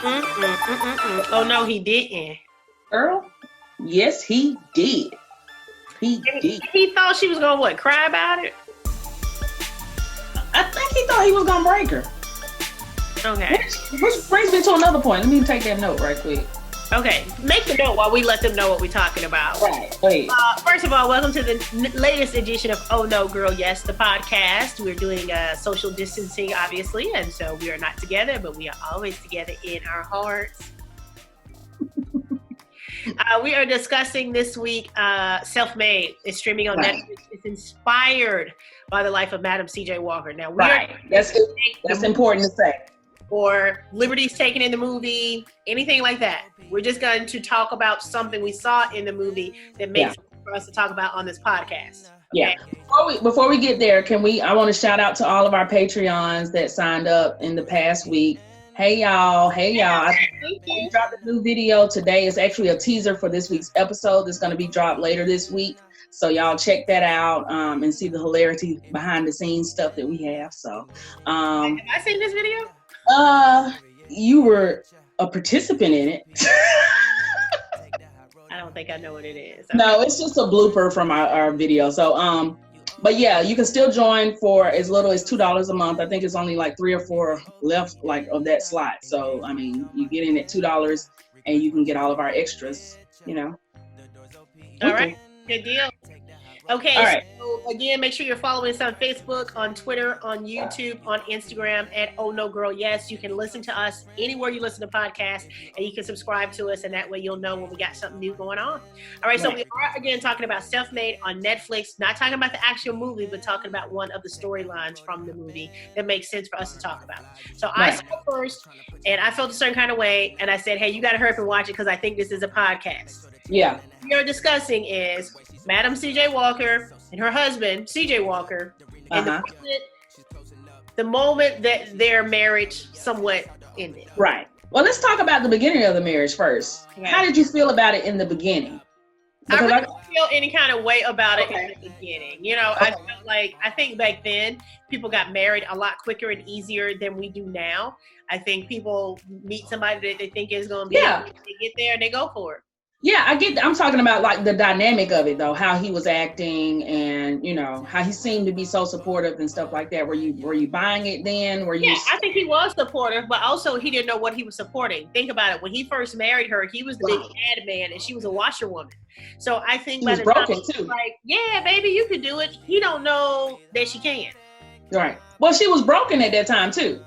Oh no, he didn't. Earl? Yes, he did. He did. He thought she was gonna what? Cry about it? I think he thought he was gonna break her. Okay. Which brings me to another point. Let me take that note right quick. Okay. Make the note while we let them know what we're talking about. Right. Wait. First of all, welcome to the latest edition of Oh No Girl Yes, the podcast. We're doing social distancing, obviously, and so we are not together, but we are always together in our hearts. We are discussing this week Self-Made. It's streaming on Netflix. It's inspired by the life of Madam C.J. Walker. Now, that's important to say. Or liberties taken in the movie, anything like that. We're just going to talk about something we saw in the movie that makes sense for us to talk about on this podcast. Okay? Yeah. Before we get there, I want to shout out to all of our Patreons that signed up in the past week. Hey y'all. We dropped a new video today. It's actually a teaser for this week's episode that's going to be dropped later this week. So y'all check that out and see the hilarity behind the scenes stuff that we have. So have I seen this video? You were a participant in it. I don't think I know what it is. Okay. No, it's just a blooper from our video. So, but yeah, you can still join for as little as $2 a month. I think it's only like 3 or 4 left of that slot. So, I mean, you get in at $2 and you can get all of our extras, All right. Good deal. Okay, right. So again, make sure you're following us on Facebook, on Twitter, on YouTube, on Instagram at Oh No Girl Yes. You can listen to us anywhere you listen to podcasts, and you can subscribe to us, and that way you'll know when we got something new going on. All right, so we are again talking about Self-Made on Netflix, not talking about the actual movie, but talking about one of the storylines from the movie that makes sense for us to talk about. So I saw it first, and I felt a certain kind of way, and I said, hey, you got to hurry up and watch it because I think this is a podcast. Yeah. What we are discussing is Madam C.J. Walker and her husband, C.J. Walker, and the moment that their marriage somewhat ended. Right. Well, let's talk about the beginning of the marriage first. Okay. How did you feel about it in the beginning? Because I really don't feel any kind of way about it in the beginning. I felt like, I think back then, people got married a lot quicker and easier than we do now. I think people meet somebody that they think is going to be, they get there and they go for it. Yeah, I'm talking about like the dynamic of it though, how he was acting and, how he seemed to be so supportive and stuff like that. Were you buying it then? I think he was supportive, but also he didn't know what he was supporting. Think about it. When he first married her, he was the big ad man and she was a washerwoman. So I think he was broken too. Like, yeah, baby, you could do it. He don't know that she can. Right. Well, she was broken at that time too.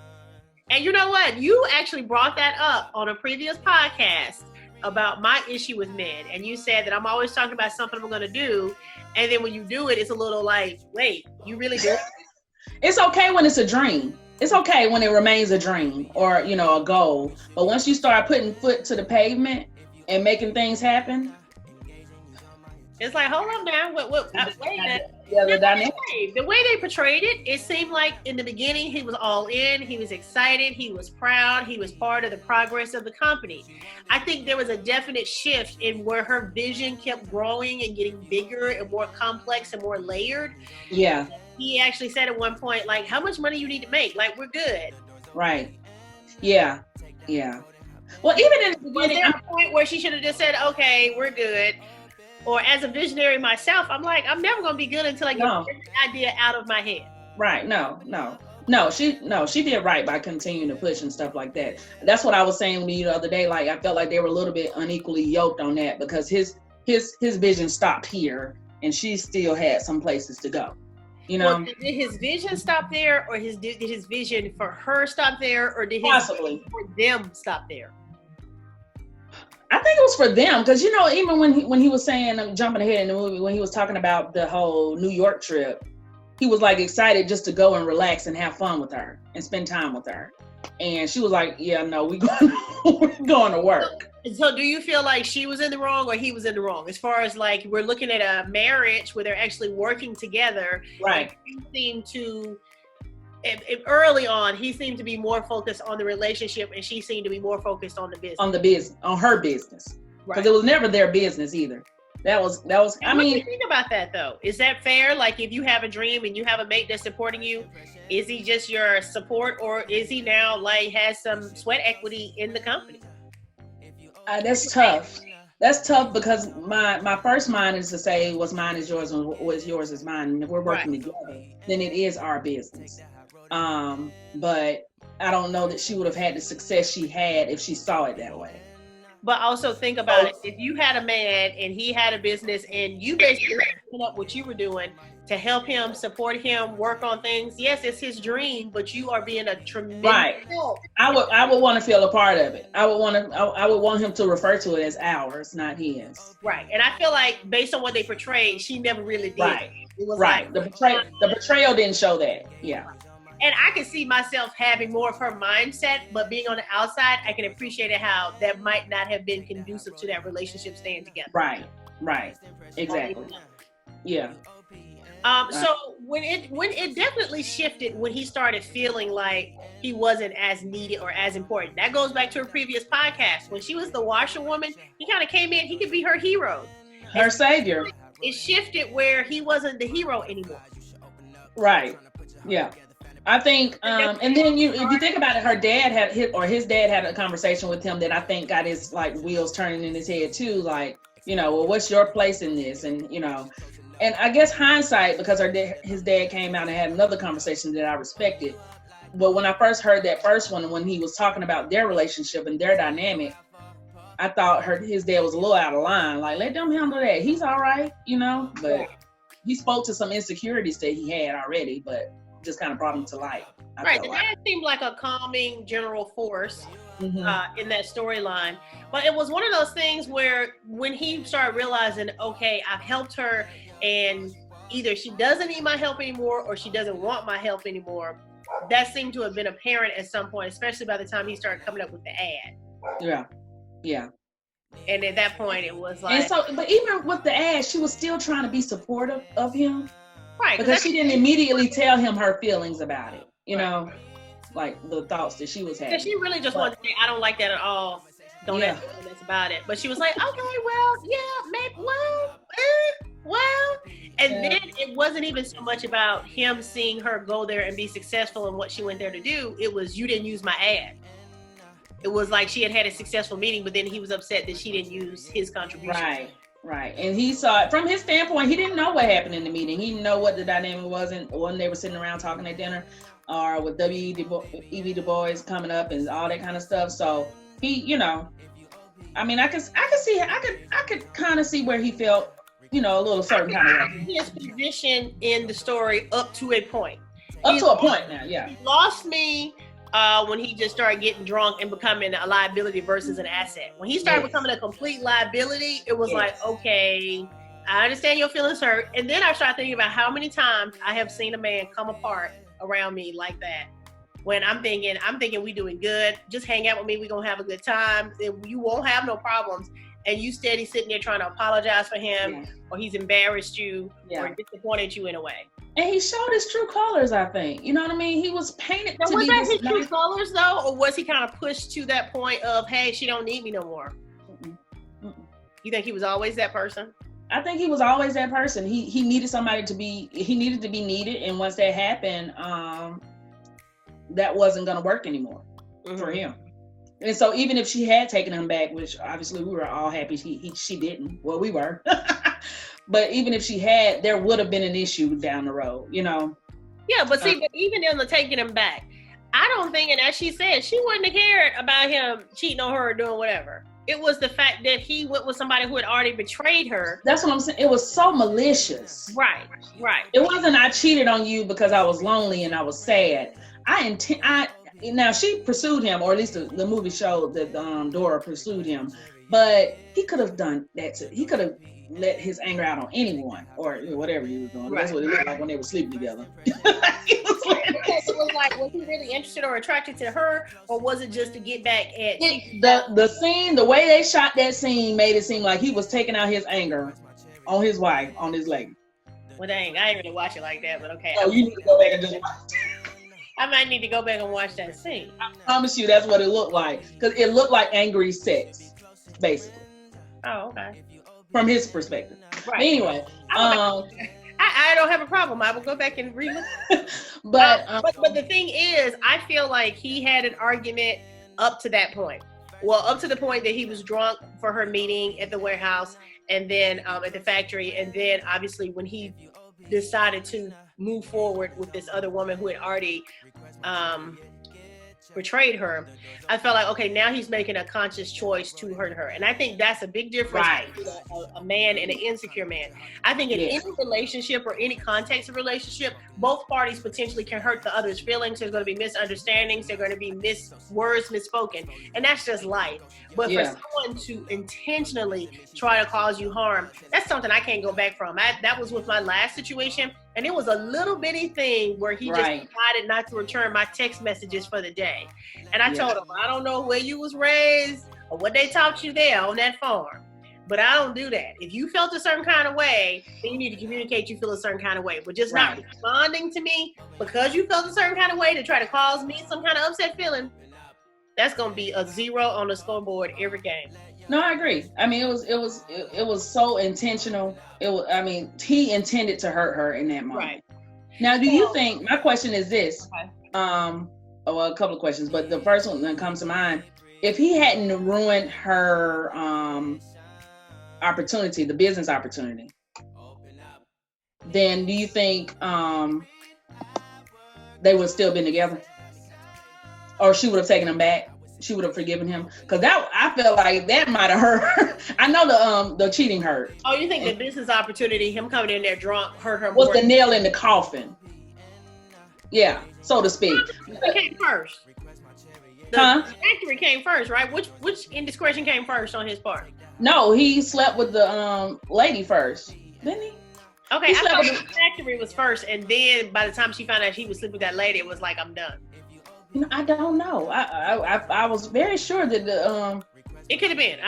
And you know what? You actually brought that up on a previous podcast about my issue with men, and you said that I'm always talking about something I'm going to do, and then when you do it, it's a little like, wait, you really do it? It's okay when it's a dream. It's okay when it remains a dream or, a goal. But once you start putting foot to the pavement and making things happen, it's like, hold on now. Wait the the way they portrayed it, it seemed like in the beginning he was all in, he was excited, he was proud, he was part of the progress of the company. I think there was a definite shift in where her vision kept growing and getting bigger and more complex and more layered. Yeah. He actually said at one point, like, how much money you need to make? Like, we're good. Right. Yeah. Yeah. Well, even in the beginning, was there a point where she should have just said, okay, we're good? Or as a visionary myself, I'm like, I'm never going to be good until I get the idea out of my head. Right. No, she did right by continuing to push and stuff like that. That's what I was saying to you the other day. Like, I felt like they were a little bit unequally yoked on that because his vision stopped here and she still had some places to go. Well, did his vision stop there, or did his vision for her stop there, or did his vision for them stop there? I think it was for them because even when he was saying, I'm jumping ahead in the movie, when he was talking about the whole New York trip, he was like excited just to go and relax and have fun with her and spend time with her, and she was like, "Yeah, no, we're going to work." So, do you feel like she was in the wrong or he was in the wrong? As far as like we're looking at a marriage where they're actually working together, right? You seem to. Early on, he seemed to be more focused on the relationship, and she seemed to be more focused on the business. On her business, because it was never their business either. That was. I what do mean, you think about that though? Is that fair? Like, if you have a dream and you have a mate that's supporting you, is he just your support, or is he now like has some sweat equity in the company? that's tough. That's tough because my first mind is to say what's mine is yours and what's yours is mine. And if we're working together, then it is our business. But I don't know that she would have had the success she had if she saw it that way. But also think about it. If you had a man and he had a business and you basically put up what you were doing to help him, support him, work on things. Yes, it's his dream, but you are being a tremendous help. I would want to feel a part of it. I would want him to refer to it as ours, not his. Right. And I feel like based on what they portrayed, she never really did. Right. It was right. Like, the betrayal didn't show that. Yeah. And I can see myself having more of her mindset, but being on the outside, I can appreciate it how that might not have been conducive to that relationship staying together. Right. Exactly. Yeah. So when it definitely shifted when he started feeling like he wasn't as needed or as important. That goes back to her previous podcast. When she was the washerwoman, he kind of came in, he could be her hero. Her savior. It shifted where he wasn't the hero anymore. Right. Yeah. I think, and then if you think about it, his dad had a conversation with him that I think got his like wheels turning in his head too. Like, well, what's your place in this? And and I guess hindsight, because his dad came out and had another conversation that I respected. But when I first heard that first one, when he was talking about their relationship and their dynamic, I thought his dad was a little out of line. Like, let them handle that. He's all right, But he spoke to some insecurities that he had already, but just kind of brought him to light. Right, the dad seemed like a calming general force in that storyline. But it was one of those things where when he started realizing, okay, I've helped her and either she doesn't need my help anymore or she doesn't want my help anymore, that seemed to have been apparent at some point, especially by the time he started coming up with the ad. Yeah. And at that point, it was like... And so, but even with the ad, she was still trying to be supportive of him. Right. Because she didn't immediately tell him her feelings about it, like the thoughts that she was having. Yeah, she really just wanted to say, I don't like that at all. Don't ask me that's about it. But she was like, okay, well, yeah, maybe, well. And then it wasn't even so much about him seeing her go there and be successful in what she went there to do. It was, you didn't use my ad. It was like she had a successful meeting, but then he was upset that she didn't use his contribution. Right. And he saw it from his standpoint. He didn't know what happened in the meeting. He didn't know what the dynamic was when they were sitting around talking at dinner, or with W.E.B. Du Bois coming up and all that kind of stuff. So he, I mean, I could kind of see where he felt, a little certain kind of way. His position in the story up to a point. Up to a point now, yeah. He lost me when he just started getting drunk and becoming a liability versus an asset. When he started becoming a complete liability, it was like, okay, I understand your feelings hurt. And then I started thinking about how many times I have seen a man come apart around me like that. When I'm thinking we doing good, just hang out with me, we gonna have a good time, you won't have no problems. And you steady sitting there trying to apologize for him, or he's embarrassed you, or disappointed you in a way. And he showed his true colors, I think. You know what I mean? He was painted to be... Was that his true colors, though? Or was he kind of pushed to that point of, hey, she don't need me no more? You think he was always that person? I think he was always that person. He needed somebody to be... He needed to be needed. And once that happened, that wasn't going to work anymore for him. And so even if she had taken him back, which obviously we were all happy she didn't. Well, we were. But even if she had, there would have been an issue down the road, Yeah, but see, but even in the taking him back, I don't think, and as she said, she wouldn't have cared about him cheating on her or doing whatever. It was the fact that he went with somebody who had already betrayed her. That's what I'm saying. It was so malicious. Right. It wasn't, I cheated on you because I was lonely and I was sad. Now she pursued him, or at least the movie showed that Dora pursued him, but he could have done that too. He could have let his anger out on anyone or whatever he was doing. Right. That's what it looked like when they were sleeping together. It was like, was he really interested or attracted to her, or was it just to get back at the scene? The way they shot that scene made it seem like he was taking out his anger on his wife, on his lady. Well, dang, I didn't really watch it like that, but okay. Oh, you need to go back and just watch. I might need to go back and watch that scene. I promise you, that's what it looked like, because it looked like angry sex, basically. Oh, okay. from his perspective. Right. Anyway, I don't have a problem. I will go back and read it. but the thing is, I feel like he had an argument up to that point. Well, up to the point that he was drunk for her meeting at the warehouse and then at the factory. And then obviously when he decided to move forward with this other woman who had already betrayed her, I felt like, okay, now he's making a conscious choice to hurt her. And I think that's a big difference between a man and an insecure man. I think in any relationship or any context of relationship, both parties potentially can hurt the other's feelings. There's going to be misunderstandings. There's going to be words misspoken. And that's just life. But for someone to intentionally try to cause you harm, that's something I can't go back from. That was with my last situation. And it was a little bitty thing where he just decided not to return my text messages for the day. And I told him, I don't know where you was raised or what they taught you there on that farm, but I don't do that. If you felt a certain kind of way, then you need to communicate you feel a certain kind of way. But just not responding to me because you felt a certain kind of way to try to cause me some kind of upset feeling, that's going to be a 0 on the scoreboard every game. No, I agree. I mean, it was so intentional. He intended to hurt her in that moment. Right. Now, do you think, my question is this, well, a couple of questions, but the first one that comes to mind, if he hadn't ruined her opportunity, the business opportunity, then do you think they would still been together? Or she would have taken him back? She would have forgiven him? Because I felt like that might have hurt. I know the cheating hurt. Oh, you think the business opportunity, him coming in there drunk, hurt her was more? The nail in the coffin. Yeah, so to speak. It came first. The factory came first, right? Which indiscretion came first on his part? No, he slept with the lady first, didn't he? Okay, I thought the factory was first, and then by the time she found out he was sleeping with that lady, it was like, I'm done. You know, I don't know. I was very sure that it could have been.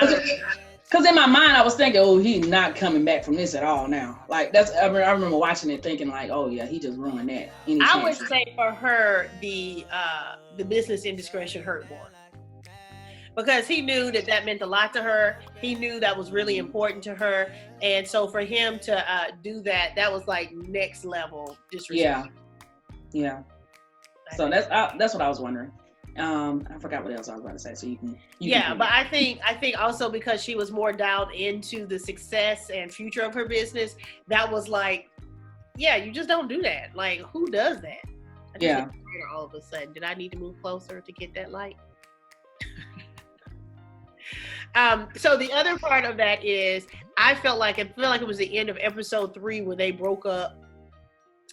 Because in my mind, I was thinking, oh, he's not coming back from this at all now. Like, I remember watching it thinking like, oh yeah, he just ruined that. I would say for her, the business indiscretion hurt more. Because he knew that meant a lot to her. He knew that was really important to her. And so for him to do that was like next level disrespect. Yeah. So that's what I was wondering. I forgot what else I was about to say. So you can. But I think also because she was more dialed into the success and future of her business, that was like, you just don't do that. Like, who does that? I just all of a sudden, did I need to move closer to get that light? So the other part of that is, I felt like it was the end of episode 3 where they broke up,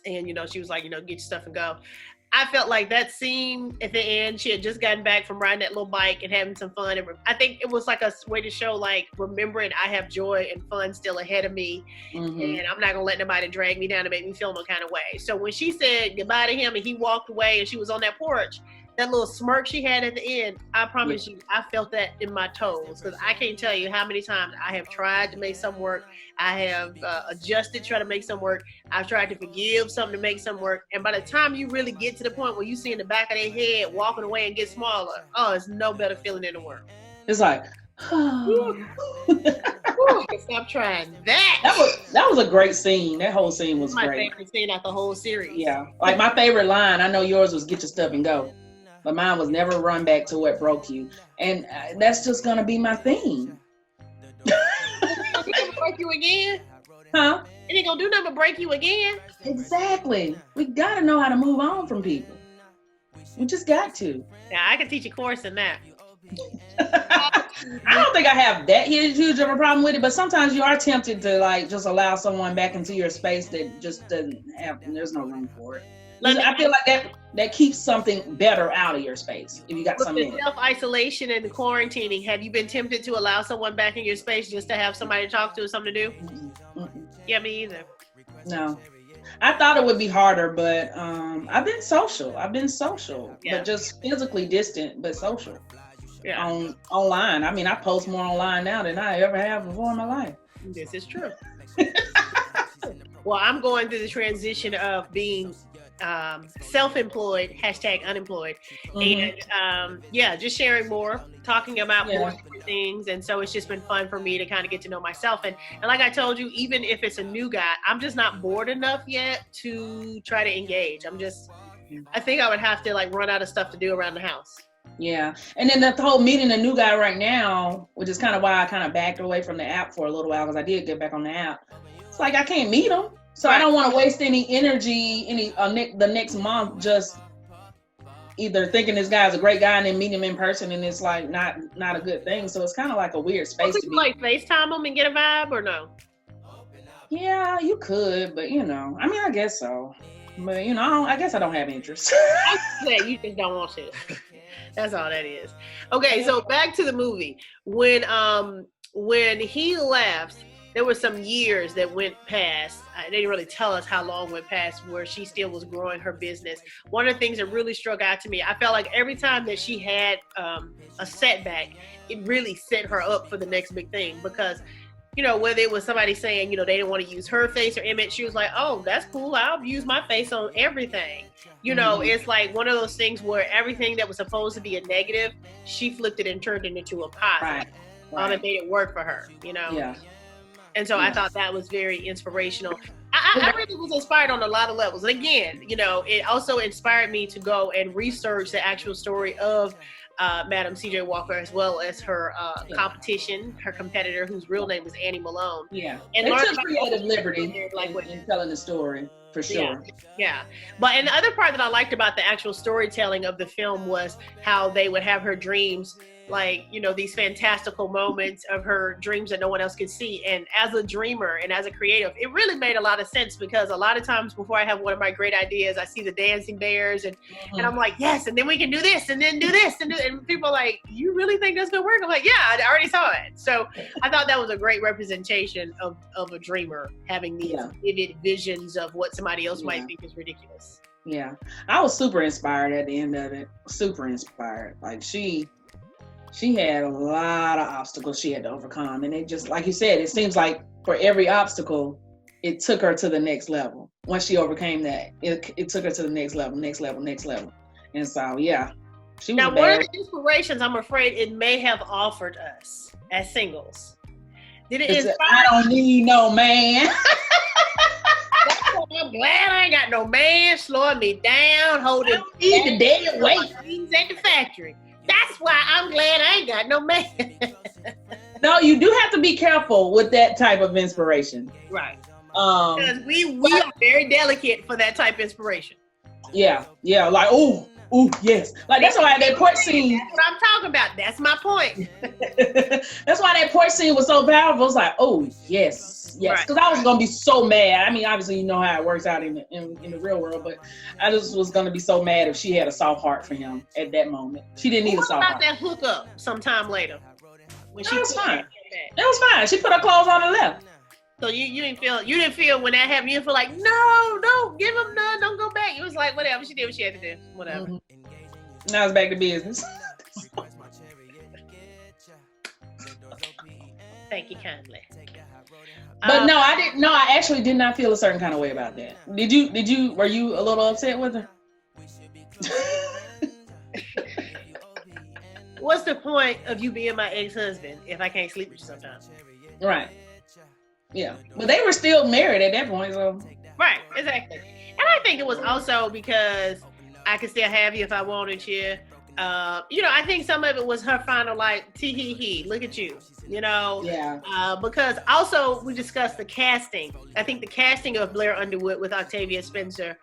and she was like, get your stuff and go. I felt like that scene at the end, she had just gotten back from riding that little bike and having some fun. And I think it was like a way to show, like, remembering I have joy and fun still ahead of me. Mm-hmm. And I'm not going to let nobody drag me down and make me feel no kind of way. So when she said goodbye to him and he walked away and she was on that porch, that little smirk she had at the end, I promise you, I felt that in my toes. Because I can't tell you how many times I have tried to make something work. I have adjusted, try to make something work. I've tried to forgive something to make something work. And by the time you really get to the point where you see in the back of their head walking away and get smaller, it's no better feeling in the world. It's like, stop trying that. That was a great scene. That whole scene was great. My favorite scene out the whole series. Yeah. Like my favorite line, I know yours was get your stuff and go. But mine was never run back to what broke you. And that's just going to be my theme. Break you again? Huh? It ain't going to do nothing but break you again? Exactly. We got to know how to move on from people. We just got to. Yeah, I can teach a course in that. I don't think I have that huge of a problem with it, but sometimes you are tempted to like just allow someone back into your space that just doesn't have, there's no room for it. I feel like that keeps something better out of your space if you got something. With the self-isolation and the quarantining, have you been tempted to allow someone back in your space just to have somebody to talk to or something to do? Mm-mm. Yeah, me either. No. I thought it would be harder, but I've been social, but just physically distant, but social. Yeah. Online. I mean, I post more online now than I ever have before in my life. This is true. Well, I'm going through the transition of being self-employed, #unemployed. And just sharing more, talking about more things. And so it's just been fun for me to kind of get to know myself. And like I told you, even if it's a new guy, I'm just not bored enough yet to try to engage. I think I would have to like run out of stuff to do around the house. Yeah. And then the whole meeting a new guy right now, which is kind of why I kind of backed away from the app for a little while, because I did get back on the app. It's like I can't meet him. So I don't want to waste any energy the next month just either thinking this guy's a great guy and then meet him in person, and it's like not a good thing. So it's kind of like a weird space to be. Like FaceTime him and get a vibe, or no? Yeah, you could, but I guess so. But I guess I don't have interest. You just don't want to. That's all that is. Okay, so back to the movie. When he left, there were some years that went past. They didn't really tell us how long went past where she still was growing her business. One of the things that really struck out to me, I felt like every time that she had a setback, it really set her up for the next big thing. Because, whether it was somebody saying, they didn't want to use her face or image, she was like, oh, that's cool. I'll use my face on everything. It's like one of those things where everything that was supposed to be a negative, she flipped it and turned it into a positive. Right. And made it work for her, Yeah. And so I thought that was very inspirational. I really was inspired on a lot of levels. And again, it also inspired me to go and research the actual story of Madam C.J. Walker, as well as her her competitor, whose real name was Annie Malone. Yeah, and they took creative liberty in telling the story, for sure. Yeah. And the other part that I liked about the actual storytelling of the film was how they would have her dreams, like, these fantastical moments of her dreams that no one else could see. And as a dreamer and as a creative, it really made a lot of sense, because a lot of times before I have one of my great ideas, I see the dancing bears and I'm like, yes, and then we can do this and then do this. And people are like, you really think that's going to work? I'm like, yeah, I already saw it. So I thought that was a great representation of a dreamer having these vivid visions of what somebody else might think is ridiculous. Yeah. I was super inspired at the end of it. Super inspired. Like she had a lot of obstacles she had to overcome. And it just, like you said, it seems like for every obstacle, it took her to the next level. Once she overcame that, it took her to the next level. And so, yeah. She was now, one of the inspirations I'm afraid it may have offered us as singles. Did it inspire I don't need no man. I'm glad I ain't got no man slowing me down, holding the dead weight at the factory. That's why I'm glad I ain't got no man. No, you do have to be careful with that type of inspiration. Right. Because we are very delicate for that type of inspiration. Yeah. Like, oh, yes. Like, that's why that porch scene. That's what I'm talking about. That's my point. That's why that porch scene was so powerful. It's like, oh, yes. Because I was going to be so mad. I mean, obviously, you know how it works out in the real world, but I just was going to be so mad if she had a soft heart for him at that moment. She didn't need a soft heart. What about that hookup sometime later? That was fine. That was fine. She put her clothes on and left. So you didn't feel when that happened, you didn't feel like, no, don't give him none, don't go back. It was like, whatever, she did what she had to do, whatever. Mm-hmm. Now it's back to business. Thank you kindly. But no, I actually did not feel a certain kind of way about that. Were you a little upset with her? What's the point of you being my ex-husband if I can't sleep with you sometimes? Right. Yeah. But they were still married at that point, so. Right, exactly. And I think it was also because I could still have you if I wanted you. I think some of it was her final, like, tee-hee-hee, look at you, Yeah. Because also we discussed the casting. I think the casting of Blair Underwood with Octavia Spencer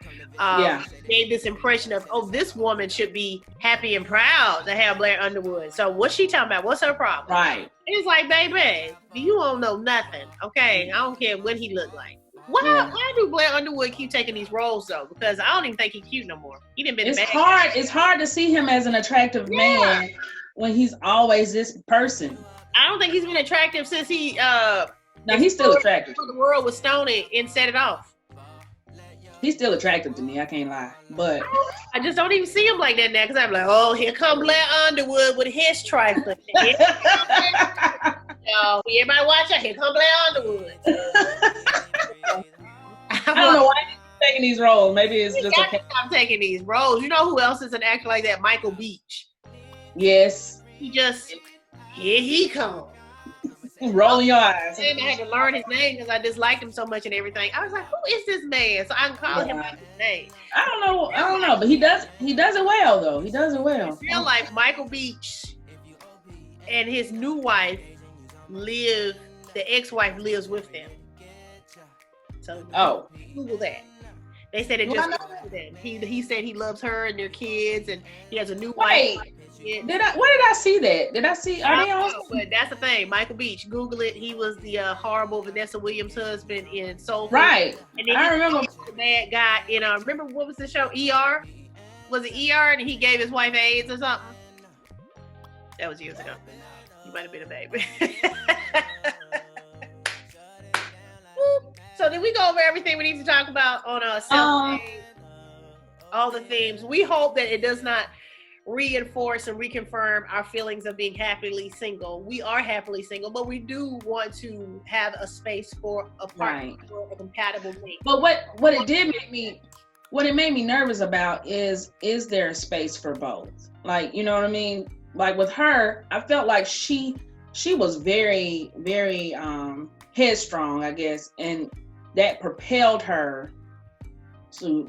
gave this impression of, oh, this woman should be happy and proud to have Blair Underwood. So what's she talking about? What's her problem? Right. It's like, baby, you don't know nothing, okay? I don't care what he looked like. Why do Blair Underwood keep taking these roles though? Because I don't even think he's cute no more. He didn't been. It's hard to see him as an attractive man when he's always this person. I don't think he's been attractive since he. No, he's still attractive. The world was Stoney and set it off. He's still attractive to me. I can't lie, but I just don't even see him like that now because I'm like, oh, here come Blair Underwood with his trifling. Yo, everybody watch out! Here come Blair Underwood. I don't know why taking these roles. Maybe it's just okay. Stop taking these roles. You know who else is an actor like that? Michael Beach. Yes. Here he comes. Rolling your eyes. I had to learn his name because I disliked him so much and everything. I was like, who is this man? So I can call him by his name. I don't know, but he does it well though. He does it well. In real life, Michael Beach and his new wife the ex-wife lives with them. So Google that. They said it just for them. He said he loves her and their kids, and he has a new wife. Where did I see that? Did I see? Are they on? But that's the thing. Michael Beach. Google it. He was the horrible Vanessa Williams husband in Soul Food. Right. And then I remember the bad guy in. Remember what was the show? ER. Was it ER? And he gave his wife AIDS or something. That was years ago. You might have been a baby. So did we go over everything we need to talk about on self-made? All the themes. We hope that it does not reinforce and reconfirm our feelings of being happily single. We are happily single, but we do want to have a space for a partner, for a compatible mate. But what it made me nervous about is there a space for both? Like, you know what I mean? Like with her, I felt like she was very, very headstrong, I guess, and that propelled her to,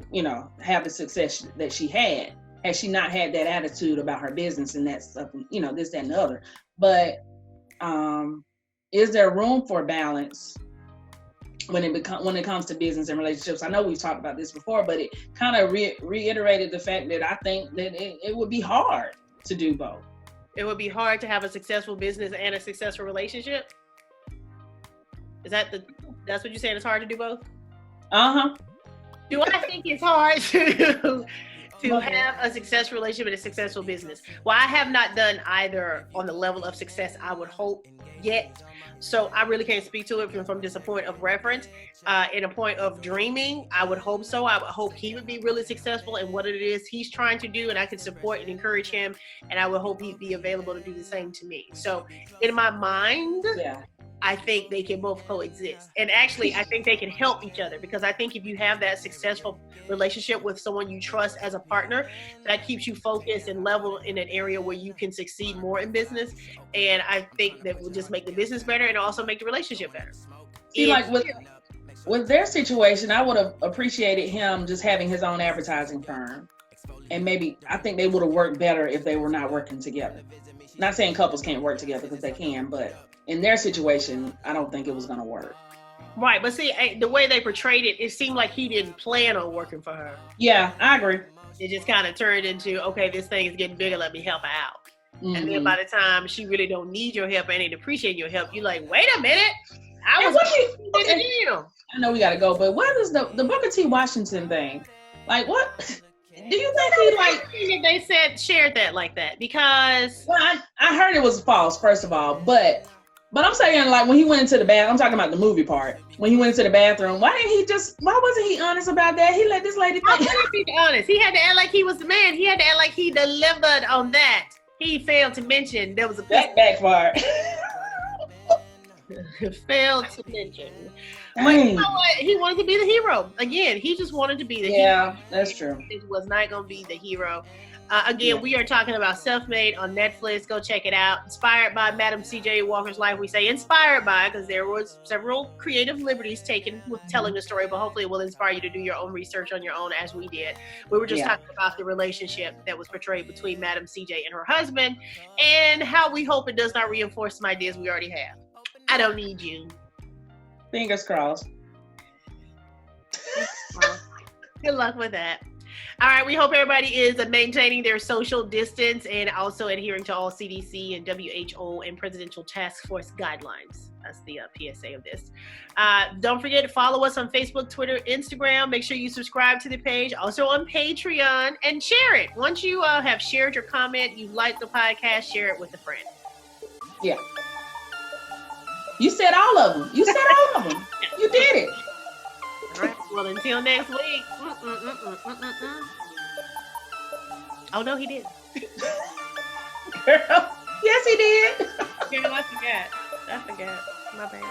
have the success that she had. Had she not had that attitude about her business and that stuff, this, that, and the other. But is there room for balance when it comes to business and relationships? I know we've talked about this before, but it kind of reiterated the fact that I think that it would be hard to do both. It would be hard to have a successful business and a successful relationship? That's what you're saying? It's hard to do both? Do I think it's hard to have a successful relationship and a successful business? Well, I have not done either on the level of success I would hope yet. So I really can't speak to it from just a point of reference. In a point of dreaming, I would hope so. I would hope he would be really successful in what it is he's trying to do, and I could support and encourage him. And I would hope he'd be available to do the same to me. So in my mind, I think they can both coexist. And actually, I think they can help each other, because I think if you have that successful relationship with someone you trust as a partner, that keeps you focused and level in an area where you can succeed more in business. And I think that will just make the business better and also make the relationship better. See, like with their situation, I would have appreciated him just having his own advertising firm. And maybe, I think they would have worked better if they were not working together. Not saying couples can't work together, because they can, but in their situation, I don't think it was going to work. Right, but see, the way they portrayed it, it seemed like he didn't plan on working for her. Yeah, I agree. It just kind of turned into, okay, this thing is getting bigger, let me help her out. Mm-hmm. And then by the time she really don't need your help and ain't appreciate your help, you're like, wait a minute, I know we got to go, but what is the Booker T. Washington thing? Like, what? Do you think they shared that like that? Because I heard it was false, first of all, but I'm saying, like, when he went into the bathroom, I'm talking about the movie part. When he went into the bathroom, why wasn't he honest about that? He let this lady think. He be honest. He had to act like he was the man. He had to act like he delivered on that. He failed to mention there was a that backfired. Failed to mention. But you know what? He wanted to be the hero. Again, he just wanted to be the hero. Yeah, that's true. It was not going to be the hero. We are talking about Self-Made on Netflix. Go check it out. Inspired by Madam C.J. Walker's life. We say inspired by because there was several creative liberties taken with telling the story, but hopefully it will inspire you to do your own research on your own as we did. We were just talking about the relationship that was portrayed between Madam C.J. and her husband and how we hope it does not reinforce some ideas we already have. I don't need you. Fingers crossed. Good luck with that. All right, we hope everybody is maintaining their social distance and also adhering to all CDC and WHO and Presidential Task Force guidelines. That's the PSA of this. Don't forget to follow us on Facebook, Twitter, Instagram. Make sure you subscribe to the page. Also on Patreon, and share it. Once you have shared your comment, you like the podcast, share it with a friend. Yeah. You said all of them. You You did it. All right. Well, until next week. Oh, no, he didn't. Girl. Yes, he did. Girl, I forgot. My bad.